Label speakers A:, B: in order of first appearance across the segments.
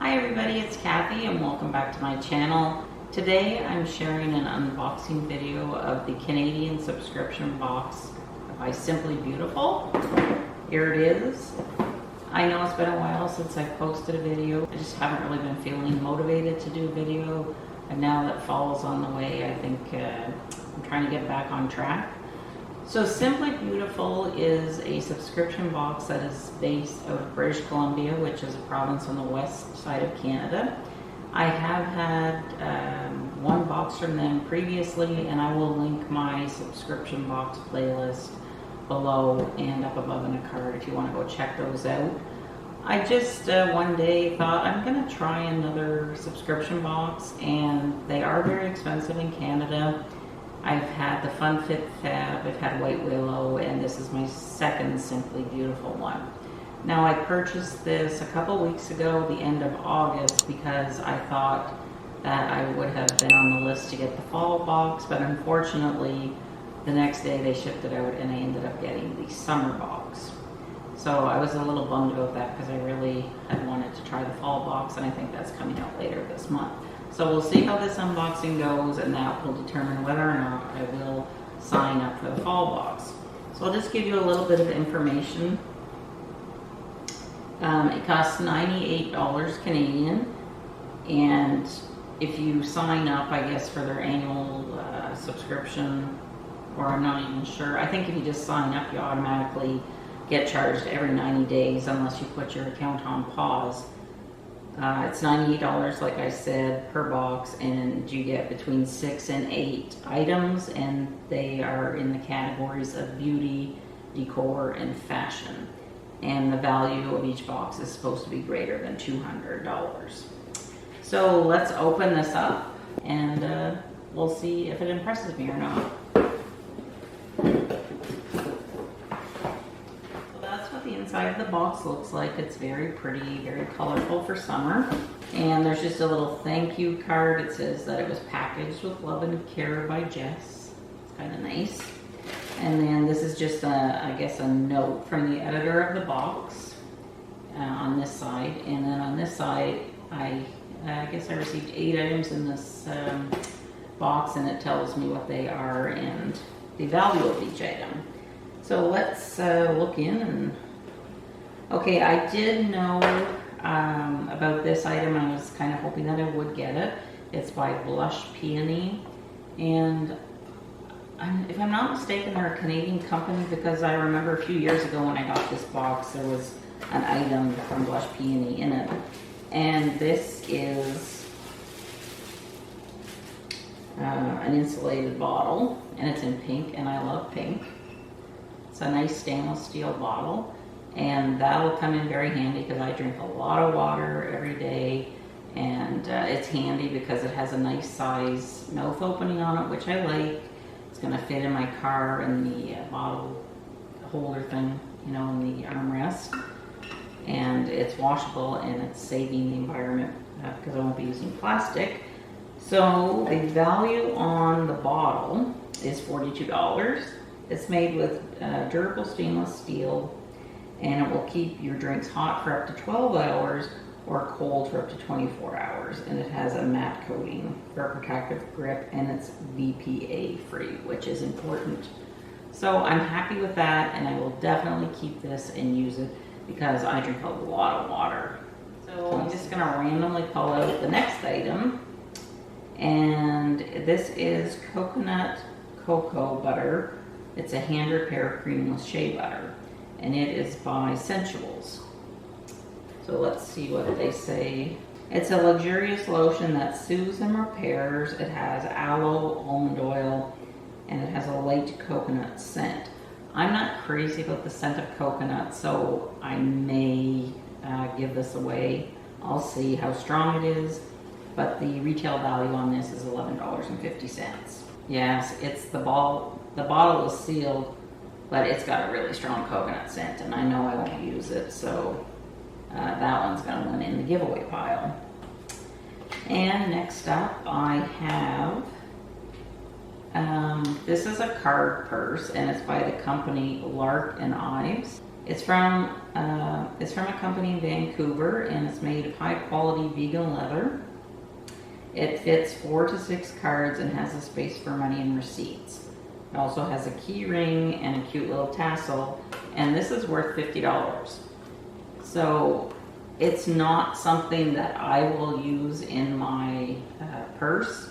A: Hi everybody, it's Cathy and welcome back to my channel. Today I'm sharing an unboxing video of the Canadian subscription box by Simply Beautiful. Here it is. I know it's been a while since I've posted a video. I just haven't really been feeling motivated to do a video, and now that fall's on the way, I think I'm trying to get back on track. So Simply Beautiful is a subscription box that is based out of British Columbia, which is a province on the west side of Canada. I have had one box from them previously, and I will link my subscription box playlist below and up above in a card if you want to go check those out. I just one day thought I'm going to try another subscription box, and they are very expensive in Canada. I've had the Fun Fit Fab, I've had White Willow, and this is my second Simply Beautiful one. Now I purchased this a couple weeks ago, the end of August, because I thought that I would have been on the list to get the fall box, but unfortunately the next day they shipped it out and I ended up getting the summer box. So I was a little bummed about that because I really had wanted to try the fall box, and I think that's coming out later this month. So we'll see how this unboxing goes, and that will determine whether or not I will sign up for the fall box. So I'll just give you a little bit of information. It costs $98 Canadian, and if you sign up, I guess, for their annual subscription, or I'm not even sure. I think if you just sign up, you automatically get charged every 90 days unless you put your account on pause. It's $98, like I said, per box, and you get between 6 and 8 items, and they are in the categories of beauty, decor, and fashion. And the value of each box is supposed to be greater than $200. So let's open this up, and we'll see if it impresses me or not. The inside of the box looks like. It's very pretty, very colorful for summer. And there's just a little thank you card. It says that it was packaged with love and care by Jess. It's kind of nice. And then this is just I guess a note from the editor of the box on this side. And then on this side, I guess I received 8 items in this box, and it tells me what they are and the value of each item. So let's look in. And okay, I did know about this item. I was kind of hoping that I would get it. It's by Peony, and if I'm not mistaken, they're a Canadian company, because I remember a few years ago when I got this box, there was an item from Peony in it, and this is an insulated bottle, and it's in pink, and I love pink. It's a nice stainless steel bottle, and that'll come in very handy because I drink a lot of water every day, and it's handy because it has a nice size mouth opening on it, which I like. It's going to fit in my car in the bottle holder thing, you know, in the armrest, and it's washable, and it's saving the environment because I won't be using plastic. So the value on the bottle is $42. It's made with durable stainless steel, and it will keep your drinks hot for up to 12 hours or cold for up to 24 hours. And it has a matte coating for a protective grip, and it's BPA free, which is important. So I'm happy with that, and I will definitely keep this and use it because I drink a lot of water. So I'm just going to randomly call out the next item, and this is coconut cocoa butter. It's a hand repair creamless shea butter, and it is by Sensuals. So let's see what they say. It's a luxurious lotion that soothes and repairs. It has aloe, almond oil, and it has a light coconut scent. I'm not crazy about the scent of coconut, so I may give this away. I'll see how strong it is, but the retail value on this is $11.50. Yes, it's the bottle is sealed, but it's got a really strong coconut scent, and I know I won't use it, so that one's going to win in the giveaway pile. And next up, I have, this is a card purse, and it's by the company Lark Ives. It's from a company in Vancouver, and it's made of high quality vegan leather. It fits 4 to 6 cards and has a space for money and receipts. It also has a key ring and a cute little tassel, and this is worth $50. So it's not something that I will use in my purse.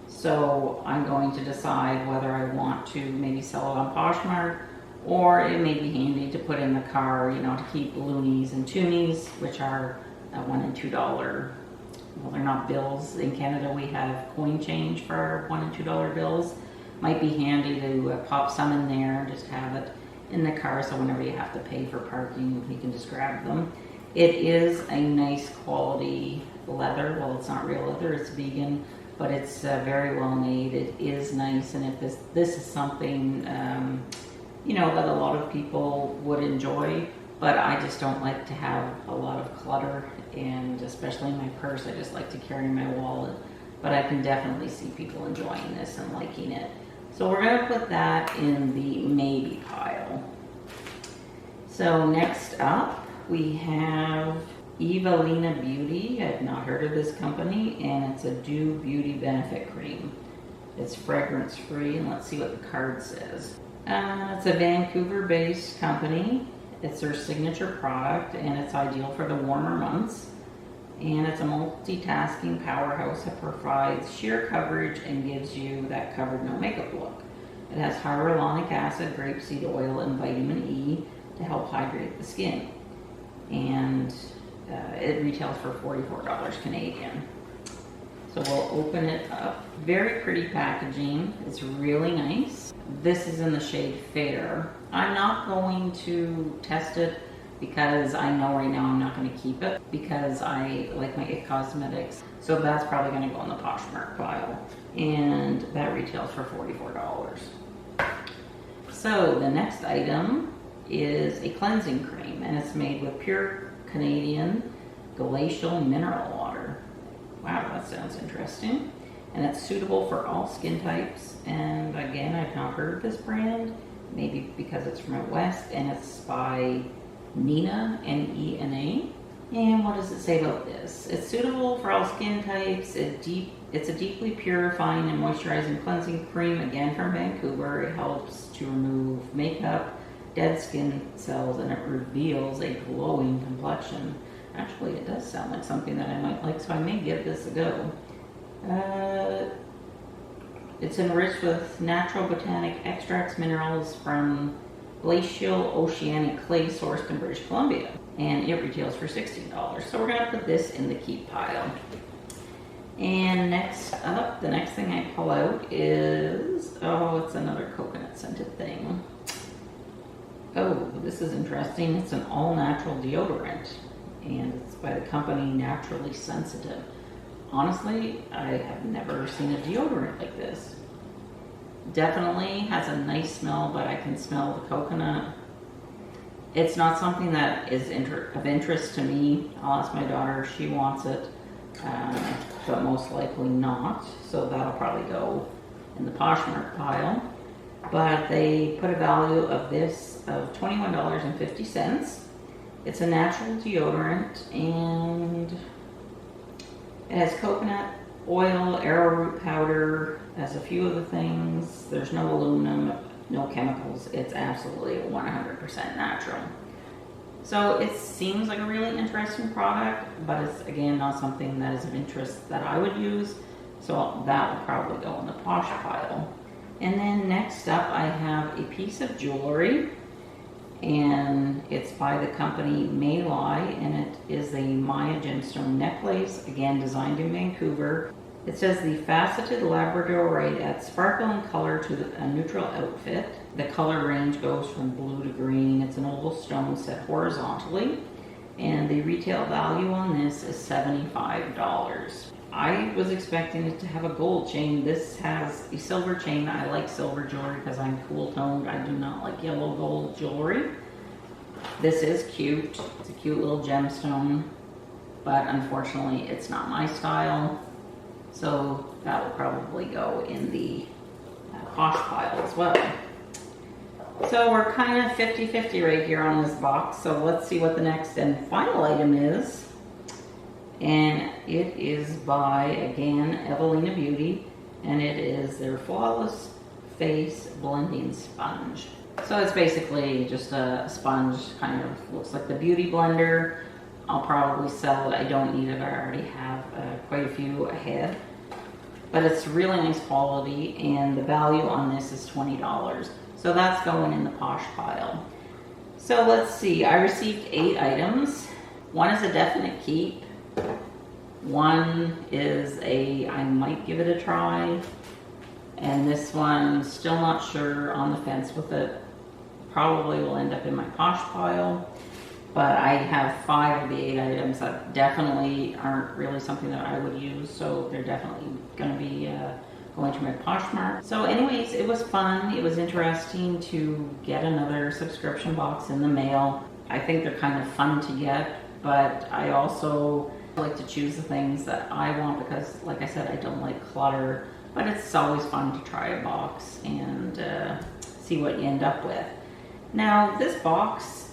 A: So I'm going to decide whether I want to maybe sell it on Poshmark, or it may be handy to put in the car, you know, to keep loonies and toonies, which are $1 and $2. Well, they're not bills. In Canada, we have coin change for our $1 and $2 bills. Might be handy to pop some in there, just have it in the car, so whenever you have to pay for parking, you can just grab them. It is a nice quality leather. Well, it's not real leather, it's vegan, but it's very well made. It is nice, and if this is something you know, that a lot of people would enjoy, but I just don't like to have a lot of clutter, and especially in my purse, I just like to carry my wallet. But I can definitely see people enjoying this and liking it. So we're going to put that in the maybe pile. So next up, we have Evalina Beauty. I've not heard of this company, and it's a Dew Beauty Benefit Cream. It's fragrance free, and let's see what the card says. It's a Vancouver-based company. It's their signature product, and it's ideal for the warmer months. And it's a multitasking powerhouse that provides sheer coverage and gives you that covered no makeup look. It has hyaluronic acid, grapeseed oil, and vitamin E to help hydrate the skin. And it retails for $44 Canadian. So we'll open it up. Very pretty packaging. It's really nice. This is in the shade Fair. I'm not going to test it because I know right now I'm not going to keep it because I like my IT Cosmetics. So that's probably going to go in the Poshmark pile. And that retails for $44. So the next item is a cleansing cream, and it's made with pure Canadian glacial mineral water. Wow, that sounds interesting. And it's suitable for all skin types. And again, I've not heard of this brand, maybe because it's from out west, and it's by Nina, N-E-N-A. And what does it say about this? It's suitable for all skin types. It's a deeply purifying and moisturizing cleansing cream, again from Vancouver. It helps to remove makeup, dead skin cells, and it reveals a glowing complexion. Actually, it does sound like something that I might like, so I may give this a go. It's enriched with natural botanic extracts, minerals from glacial oceanic clay sourced in British Columbia, and it retails for $16. So we're going to put this in the keep pile. And next up, the next thing I pull out is, oh, it's another coconut scented thing. Oh, this is interesting. It's an all-natural deodorant, and it's by the company Naturally Sensitive. Honestly, I have never seen a deodorant like this. Definitely has a nice smell, but I can smell the coconut. It's not something that is of interest to me. I'll ask my daughter if she wants it, but most likely not. So that'll probably go in the Poshmark pile. But they put a value of this of $21.50. It's a natural deodorant, and it has coconut oil, arrowroot powder, has a few of the things. There's no aluminum, no chemicals. It's absolutely 100% natural. So it seems like a really interesting product, but it's again not something that is of interest that I would use. So that will probably go in the Posh pile. And then next up I have a piece of jewelry, and it's by the company Maylie, and it is a Maya gemstone necklace, again designed in Vancouver. It says the faceted labradorite adds sparkle and color to a neutral outfit. The color range goes from blue to green. It's an oval stone set horizontally, and the retail value on this is $75. I was expecting it to have a gold chain. This has a silver chain. I like silver jewelry because I'm cool toned. I do not like yellow gold jewelry. This is cute. It's a cute little gemstone, but unfortunately it's not my style. So that will probably go in the Posh pile as well. So we're kind of 50-50 right here on this box. So let's see what the next and final item is. And it is by, again, Evalina Beauty. And it is their Flawless Face Blending Sponge. So it's basically just a sponge, kind of looks like the Beauty Blender. I'll probably sell it. I don't need it. I already have quite a few ahead. But it's really nice quality, and the value on this is $20. So that's going in the Posh pile. So let's see, I received 8 items. One is a definite keep. One is I might give it a try. And this one, still not sure, on the fence with it. Probably will end up in my Posh pile. But I have 5 of the 8 items that definitely aren't really something that I would use. So they're definitely going to be going to my Poshmark. So anyways, it was fun. It was interesting to get another subscription box in the mail. I think they're kind of fun to get, but I also like to choose the things that I want because, like I said, I don't like clutter. But it's always fun to try a box and see what you end up with. Now, this box,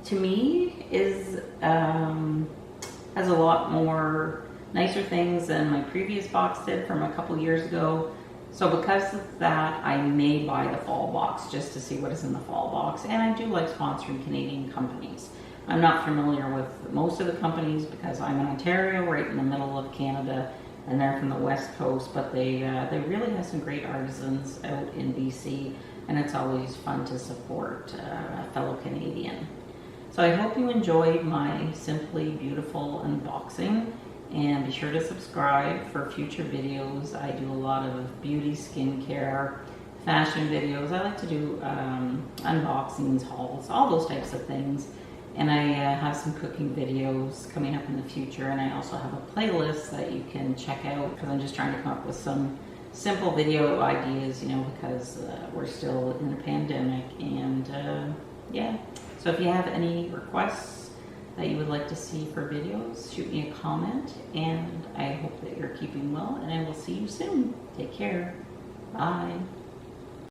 A: to me, is has a lot more nicer things than my previous box did from a couple years ago. So because of that, I may buy the fall box just to see what is in the fall box. And I do like sponsoring Canadian companies. I'm not familiar with most of the companies because I'm in Ontario, right in the middle of Canada, and they're from the West Coast, but they really have some great artisans out in BC, and it's always fun to support a fellow Canadian. So I hope you enjoyed my Simply Beautiful unboxing, and be sure to subscribe for future videos. I do a lot of beauty, skincare, fashion videos. I like to do unboxings, hauls, all those types of things. And I have some cooking videos coming up in the future, and I also have a playlist that you can check out because I'm just trying to come up with some simple video ideas, you know, because we're still in a pandemic. And yeah, so if you have any requests that you would like to see for videos, shoot me a comment, and I hope that you're keeping well, and I will see you soon. Take care. Bye.